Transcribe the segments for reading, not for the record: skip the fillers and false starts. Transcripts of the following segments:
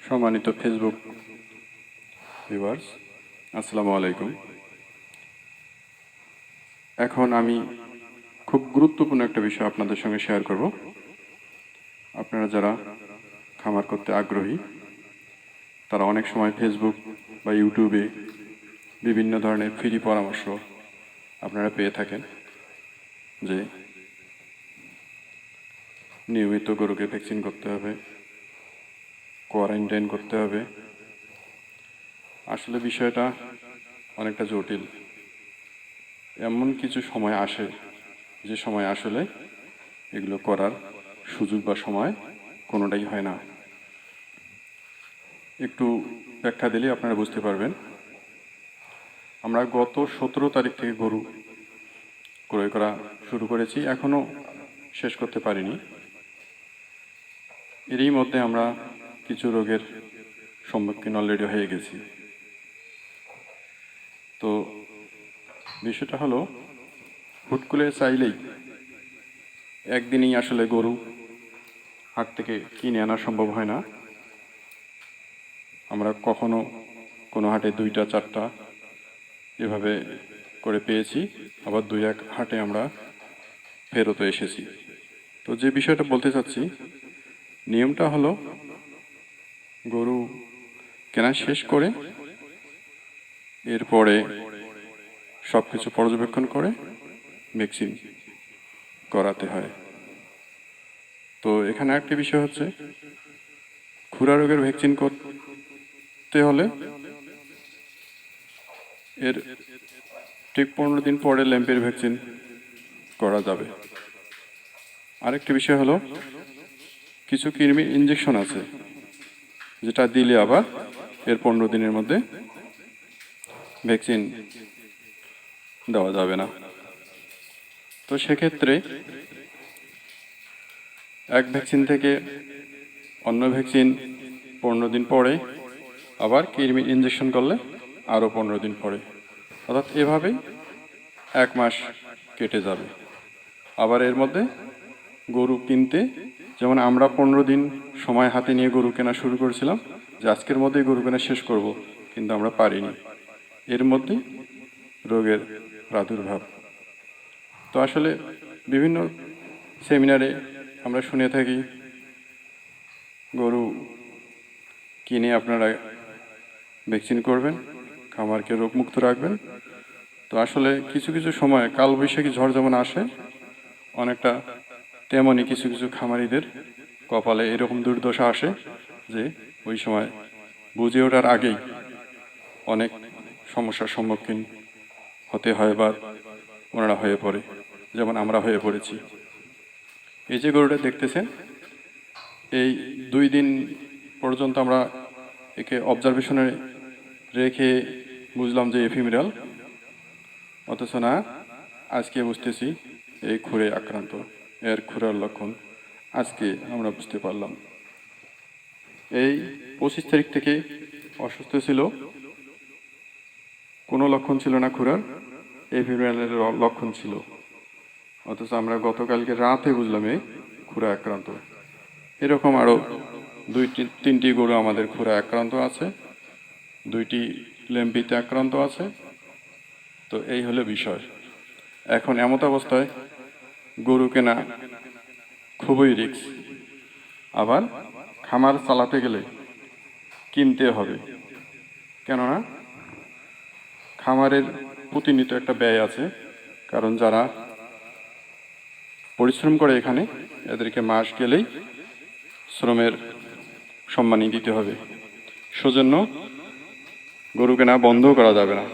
সম্মানিত Facebook viewers, আসসালামু আলাইকুম। এখন আমি খুব গুরুত্বপূর্ণ একটা বিষয় আপনাদের সঙ্গে শেয়ার করব। আপনারা যারা খামার করতে আগ্রহী তারা অনেক সময় ফেসবুক বা ইউটিউবে বিভিন্ন ধরনের ফ্রি পরামর্শ আপনারা পেয়ে থাকেন যে নিয়মিত গরুকে ভ্যাকসিন করতে হবে, কোয়ারেন্টাইন করতে হবে। আসলে বিষয়টা অনেকটা জটিল। এমন কিছু সময় আসে যে সময় আসলে এগুলো করার সুযোগ বা সময় কোনোটাই হয় না। একটু ব্যাখ্যা দিলে আপনারা বুঝতে পারবেন। আমরা গত 17 তারিখ থেকে গরু ক্রয় করা শুরু করেছি, এখনও শেষ করতে পারিনি। এরই মধ্যে আমরা কিছু রোগের সম্মুখীন অলরেডি হয়ে গেছি। তো বিষয়টা হলো, হুট করে চাইলেই একদিনই আসলে গরু হাট থেকে কিনে আনা সম্ভব হয় না। আমরা কখনো কোনো হাটে 2টা 4টা এভাবে করে পেয়েছি, আবার 2-1 হাটে আমরা ফেরত এসেছি। তো যে বিষয়টা বলতে চাচ্ছি, নিয়মটা হলো গরু কেনা শেষ করে এরপরে সব কিছু পর্যবেক্ষণ করে ভ্যাকসিন করাতে হয়। তো এখানে একটা বিষয় হচ্ছে, খুরা রোগের ভ্যাকসিন করতে হলে এর ঠিক 15 দিন পরে ল্যাম্পের ভ্যাকসিন করা যাবে। আরেকটি বিষয় হলো, কিছু কৃমির ইঞ্জেকশন আছে যেটা দিলে আবার এর 15 দিনের মধ্যে ভ্যাকসিন দেওয়া যাবে না। তো সেক্ষেত্রে এক ভ্যাকসিন থেকে অন্য ভ্যাকসিন 15 দিন পরে, আবার কৃমির ইঞ্জেকশন করলে আরও 15 দিন পরে, অর্থাৎ এভাবেই 1 মাস কেটে যাবে। আবার এর মধ্যে গরু কিনতে, যেমন আমরা 15 দিন সময় হাতে নিয়ে গরু কেনা শুরু করেছিলাম যে আজকের মধ্যেই গরু কেনা শেষ করব, কিন্তু আমরা পারিনি। এর মধ্যেই রোগের প্রাদুর্ভাব। তো আসলে বিভিন্ন সেমিনারে আমরা শুনে থাকি গরু কিনে আপনারা ভ্যাকসিন করবেন, খামারকে রোগমুক্ত রাখবেন। তো আসলে কিছু কিছু সময় কালবৈশাখী ঝড় যেমন আসে, অনেকটা তেমনই কিছু কিছু খামারিদের কপালে এরকম দুর্দশা আসে যে ওই সময় বুঝে ওঠার আগেই অনেক সমস্যার সম্মুখীন হতে হয় বা ওনারা হয়ে পড়ে, যেমন আমরা হয়ে পড়েছি। এই যে গরুটা দেখতেছেন, এই 2 দিন পর্যন্ত আমরা একে অবজারভেশনে রেখে বুঝলাম যে এফিমেরাল, অথচ না, আজকে বুঝতেছি এই খুরে আক্রান্ত। এর খুরার লক্ষণ আজকে আমরা বুঝতে পারলাম। এই 25 তারিখ থেকে অসুস্থ ছিল, কোনো লক্ষণ ছিল না খুরার, এফিমেরালের লক্ষণ ছিল, অথচ আমরা গতকালকে রাতে বুঝলাম এই খুরা আক্রান্ত। এরকম আরও 2-3টি গরু আমাদের খুরা আক্রান্ত আছে, 2টি ল্যাম্পিতে আক্রান্ত আছে। তো এই হলো বিষয়। এখন এমত অবস্থায় গরু কেনা খুবই রিস্ক। আবার খামার চালাতে গেলে কিনতে হবে, কেননা খামারের প্রতিনিয়ত একটা ব্যয় আছে। কারণ যারা পরিশ্রম করে এখানে, এদেরকে মাস গেলেই শ্রমের সম্মানী দিতে হবে। সেজন্য গরু কেনা বন্ধও করা যাবে না।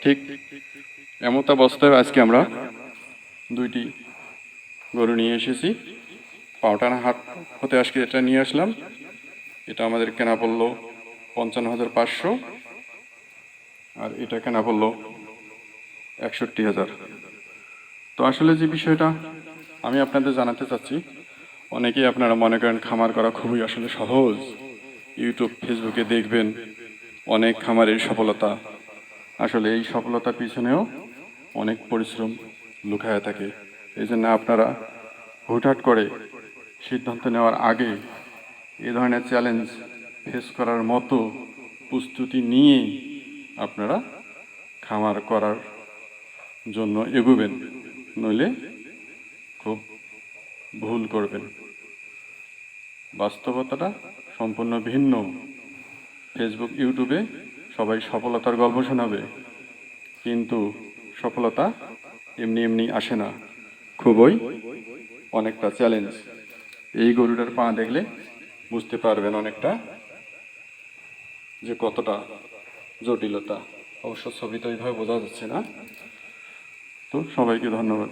ঠিক এমত অবস্থায় আজকে আমরা 2টি গরু নিয়ে এসেছি। পাউটানা হাট হতে আজকে এটা নিয়ে আসলাম। এটা আমাদের কেনা পড়লো 55,500, আর এটা কেনা পড়লো 61,000। তো আসলে যে বিষয়টা আমি আপনাদের জানাতে চাচ্ছি, অনেকেই আপনারা মনে করেন খামার করা খুবই আসলে সহজ, ইউটিউব ফেসবুকে দেখবেন অনেক খামারের সফলতা। আসলে এই সফলতার পিছনেও অনেক পরিশ্রম লুকায়া থাকে। এই জন্য আপনারা হুটহাট করে সিদ্ধান্ত নেওয়ার আগে এ ধরনের চ্যালেঞ্জ ফেস করার মতো প্রস্তুতি নিয়ে আপনারা খামার করার জন্য এগোবেন, নইলে খুব ভুল করবেন। বাস্তবতাটা সম্পূর্ণ ভিন্ন। ফেসবুক, ইউটিউবে সবাই সফলতার গল্প শোনাবে, কিন্তু সফলতা এমনি এমনি আসে না, খুবই অনেকটা চ্যালেঞ্জ। এই গরুটার পা দেখলে বুঝতে পারবেন অনেকটা যে কতটা জটিলতা। অবশ্য ছবিতে ওইভাবে বোঝা যাচ্ছে না। তো সবাইকে ধন্যবাদ।